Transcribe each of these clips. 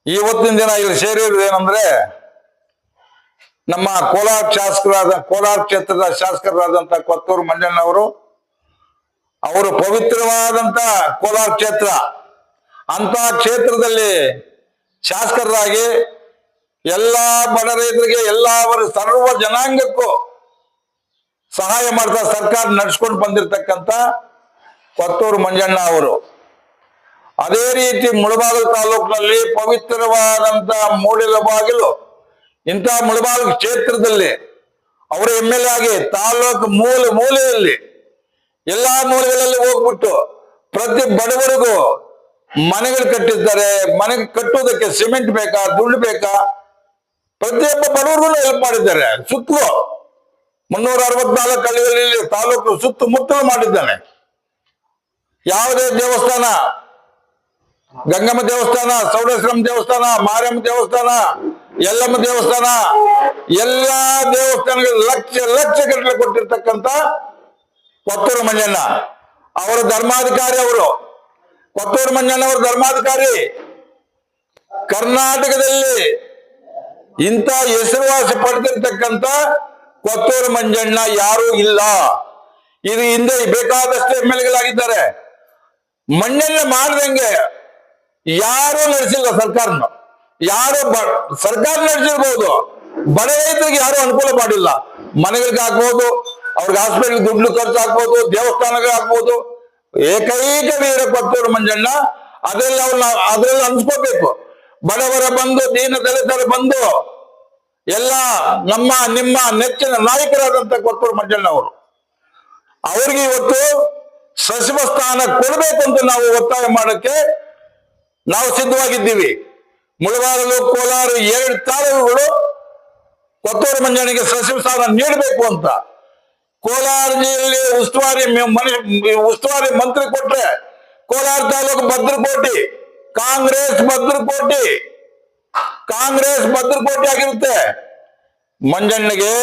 ಇವತ್ತಿನ ದಿನ ಇಲ್ಲಿ ಸೇರಿರೋದು ಏನಂದ್ರೆ ನಮ್ಮ ಕೋಲಾರ ಕ್ಷೇತ್ರದ ಶಾಸಕರಾದಂತ ಕೊತ್ತೂರು ಮಂಜಣ್ಣ ಅವರು ಪವಿತ್ರವಾದಂತ ಕೋಲಾರ ಕ್ಷೇತ್ರ ಅಂತ ಕ್ಷೇತ್ರದಲ್ಲಿ ಶಾಸಕರಾಗಿ ಎಲ್ಲಾ ಬಡ ರೈತರಿಗೆ ಎಲ್ಲಾ ಸರ್ವ ಜನಾಂಗಕ್ಕೂ ಸಹಾಯ ಮಾಡ್ತಾ ಸರ್ಕಾರ ನಡೆಸ್ಕೊಂಡು ಬಂದಿರತಕ್ಕಂತ ಕೊತ್ತೂರು ಮಂಜಣ್ಣ ಅವರು. ಅದೇ ರೀತಿ ಮುಳಬಾಗಿಲು ತಾಲೂಕಿನಲ್ಲಿ ಪವಿತ್ರವಾದಂತ ಮೂಡಿಲಬಾಗಿಲು ಇಂಥ ಮುಳಬಾಗಿಲು ಕ್ಷೇತ್ರದಲ್ಲಿ ಅವರು MLA ಆಗಿ ತಾಲೂಕು ಮೂಲೆಯಲ್ಲಿ ಎಲ್ಲಾ ಮೂಲೆಗಳಲ್ಲಿ ಹೋಗ್ಬಿಟ್ಟು ಪ್ರತಿ ಬಡವರಿಗೂ ಮನೆಗಳು ಕಟ್ಟಿದ್ದಾರೆ. ಮನೆಗೆ ಕಟ್ಟುವುದಕ್ಕೆ ಸಿಮೆಂಟ್ ಬೇಕಾ, ದುಡ್ಡು ಬೇಕಾ, ಪ್ರತಿಯೊಬ್ಬ ಬಡವರಿಗೂ ಹೆಲ್ಪ್ ಮಾಡಿದ್ದಾರೆ. ಸುತ್ತಲೂ 364 ಹಳ್ಳಿಗಳಲ್ಲಿ ತಾಲೂಕು ಸುತ್ತಮುತ್ತಲು ಮಾಡಿದ್ದಾನೆ. ಯಾವುದೇ ದೇವಸ್ಥಾನ, ಗಂಗಮ್ಮ ದೇವಸ್ಥಾನ, ಸೌಡೇಶ್ವರಮ್ಮ ದೇವಸ್ಥಾನ, ಮಾರಮ್ಮ ದೇವಸ್ಥಾನ, ಯಲ್ಲಮ್ಮ ದೇವಸ್ಥಾನ, ಎಲ್ಲಾ ದೇವಸ್ಥಾನಗಳು ಲಕ್ಷ ಗಟ್ಟಲೆ ಕೊಟ್ಟಿರ್ತಕ್ಕಂಥ ಕೊತ್ತೂರು ಮಂಜಣ್ಣ ಅವರ ಧರ್ಮಾಧಿಕಾರಿ. ಕೊತ್ತೂರು ಮಂಜಣ್ಣ ಅವರ ಧರ್ಮಾಧಿಕಾರಿ. ಕರ್ನಾಟಕದಲ್ಲಿ ಇಂಥ ಹೆಸರುವಾಸಿ ಪಡೆದಿರ್ತಕ್ಕಂಥ ಕೊತ್ತೂರು ಮಂಜಣ್ಣ ಯಾರೂ ಇಲ್ಲ. ಇದು ಹಿಂದೆ ಬೇಕಾದಷ್ಟು MLAಗಳಾಗಿದ್ದಾರೆ. ಮಂಜಣ್ಣ ಮಾಡ್ದಂಗೆ ಯಾರು ನಡೆಸಿಲ್ಲ ಸರ್ಕಾರನ. ಸರ್ಕಾರ ನಡೆಸಿರ್ಬೋದು, ಬಡ ರೈತರಿಗೆ ಯಾರು ಅನುಕೂಲ ಮಾಡಿಲ್ಲ. ಮನೆಗಳಿಗೆ ಹಾಕ್ಬೋದು, ಅವ್ರಿಗೆ ಹಾಸ್ಪಿಟಲ್ ದುಡ್ಡು ಖರ್ಚು ಹಾಕ್ಬೋದು, ದೇವಸ್ಥಾನಗಳಿಗೆ ಹಾಕ್ಬೋದು. ಏಕೈಕ ವೀರ ಕೊತ್ತೂರು ಮಂಜಣ್ಣ. ಅದ್ರಲ್ಲಿ ಅನ್ಸ್ಕೋಬೇಕು. ಬಡವರ ಬಂದು, ದೀನ ದಲಿತರ ಬಂದು, ಎಲ್ಲ ನಿಮ್ಮ ನೆಚ್ಚಿನ ನಾಯಕರಾದಂತ ಕೊತ್ತೂರು ಮಂಜಣ್ಣ ಅವ್ರಿಗೆ ಇವತ್ತು ಸಚಿವ ಸ್ಥಾನ ಕೊಡಬೇಕು ಅಂತ ನಾವು ಒತ್ತಾಯ ಮಾಡಕ್ಕೆ ನಾವು ಸಿದ್ಧವಾಗಿದ್ದೀವಿ. ಮುಳಬಾಗಿಲು, ಕೋಲಾರ 2 ತಾಲೂಕುಗಳು ಕೊತ್ತೂರು ಮಂಜಣ್ಣಗೆ ಸಚಿವ ಸ್ಥಾನ ನೀಡಬೇಕು ಅಂತ. ಕೋಲಾರ ಜಿಲ್ಲೆ ಉಸ್ತುವಾರಿ ಮಂತ್ರಿ ಕೊಟ್ರೆ ಕೋಲಾರ ತಾಲೂಕು ಭದ್ರಕೋಟೆ, ಕಾಂಗ್ರೆಸ್ ಭದ್ರಕೋಟೆ ಆಗಿರುತ್ತೆ. ಮಂಜಣ್ಣಗೆ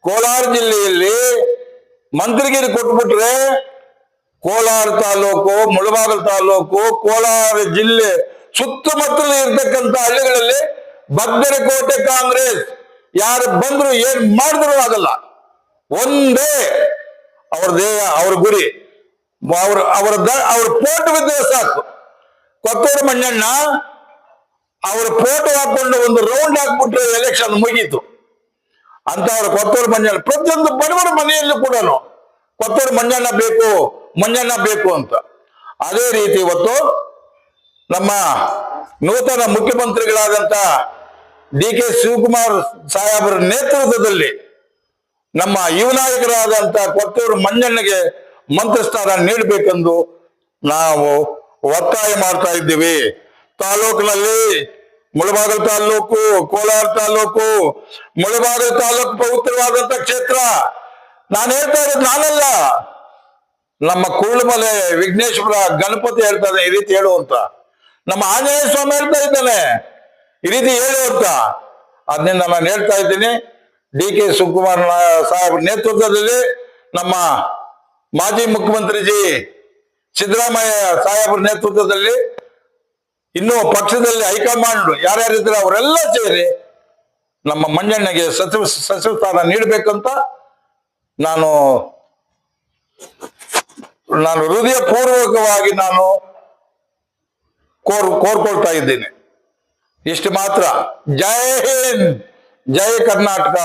ಕೋಲಾರ ಜಿಲ್ಲೆಯಲ್ಲಿ ಮಂತ್ರಿಗಿರಿ ಕೊಟ್ಬಿಟ್ರೆ ಕೋಲಾರ ತಾಲೂಕು, ಮುಳಬಾಗಿಲು ತಾಲೂಕು, ಕೋಲಾರ ಜಿಲ್ಲೆ ಸುತ್ತಮುತ್ತಲು ಇರ್ತಕ್ಕಂಥ ಹಳ್ಳಿಗಳಲ್ಲಿ ಭದ್ರಕೋಟೆ ಕಾಂಗ್ರೆಸ್ ಯಾರು ಬಂದ್ರು ಏನ್ ಮಾಡಿದ್ರು ಆಗಲ್ಲ. ಒಂದೇ ಅವ್ರ ಗುರಿ. ಅವ್ರ ಫೋಟೋ ಬಿದ್ದರೆ ಸಾಕು. ಕೊತ್ತೂರು ಮಂಜಣ್ಣ ಅವ್ರ ಫೋಟೋ ಹಾಕೊಂಡು ಒಂದು ರೌಂಡ್ ಹಾಕ್ಬಿಟ್ರೆ ಎಲೆಕ್ಷನ್ ಮುಗೀತು ಅಂತ. ಅವ್ರ ಕೊತ್ತೂರು ಮಂಜಣ್ಣ ಪ್ರತಿಯೊಂದು ಬಡವರ ಮನೆಯಲ್ಲೂ ಕೂಡ ಕೊತ್ತೂರು ಮಂಜಣ್ಣ ಬೇಕು ಅಂತ. ಅದೇ ರೀತಿ ಇವತ್ತು ನಮ್ಮ ನೂತನ ಮುಖ್ಯಮಂತ್ರಿಗಳಾದಂತ DK ಶಿವಕುಮಾರ್ ಸಾಹೇಬರ ನೇತೃತ್ವದಲ್ಲಿ ನಮ್ಮ ಯುವ ನಾಯಕರಾದಂತ ಕೊತ್ತೂರು ಮಂಜಣ್ಣಗೆ ಮಂತ್ರಿ ಸ್ಥಾನ ನೀಡಬೇಕೆಂದು ನಾವು ಒತ್ತಾಯ ಮಾಡ್ತಾ ಇದ್ದೀವಿ. ತಾಲೂಕಿನಲ್ಲಿ ಮುಳಬಾಗಿಲು ತಾಲೂಕು, ಕೋಲಾರ ತಾಲೂಕು, ಮುಳಬಾಗಿಲು ತಾಲೂಕು ಪವಿತ್ರವಾದಂತ ಕ್ಷೇತ್ರ. ನಾನು ಹೇಳ್ತಾ ಇರೋದು ನಾನಲ್ಲ, ನಮ್ಮ ಕುರುಳುಮಲೆ ವಿಘ್ನೇಶ್ವರ ಗಣಪತಿ ಹೇಳ್ತಾನೆ ಈ ರೀತಿ ಹೇಳುವಂತ. ನಮ್ಮ ಆಂಜನೇಯ ಸ್ವಾಮಿ ಹೇಳ್ತಾ ಇದ್ದಾನೆ ಈ ರೀತಿ ಹೇಳುವಂತ. ಅದರಿಂದ ನಾನು ಹೇಳ್ತಾ ಇದ್ದೀನಿ, DK ಶಿವಕುಮಾರ್ ಸಾಹೇಬ್ ನೇತೃತ್ವದಲ್ಲಿ ನಮ್ಮ ಮಾಜಿ ಮುಖ್ಯಮಂತ್ರಿ ಸಿದ್ದರಾಮಯ್ಯ ಸಾಹೇಬ್ರ ನೇತೃತ್ವದಲ್ಲಿ ಇನ್ನೂ ಪಕ್ಷದಲ್ಲಿ ಹೈಕಮಾಂಡ್ ಯಾರ್ಯಾರಿದ್ರೆ ಅವರೆಲ್ಲ ಸೇರಿ ನಮ್ಮ ಮಂಜಣ್ಣಗೆ ಸಚಿವ ಸ್ಥಾನ ನೀಡಬೇಕಂತ ನಾನು ಹೃದಯಪೂರ್ವಕವಾಗಿ ಕೋರ್ಕೊಳ್ತಾ ಇದ್ದೀನಿ. ಇಷ್ಟು ಮಾತ್ರ. ಜೈ ಹಿಂದ್, ಜೈ ಕರ್ನಾಟಕ.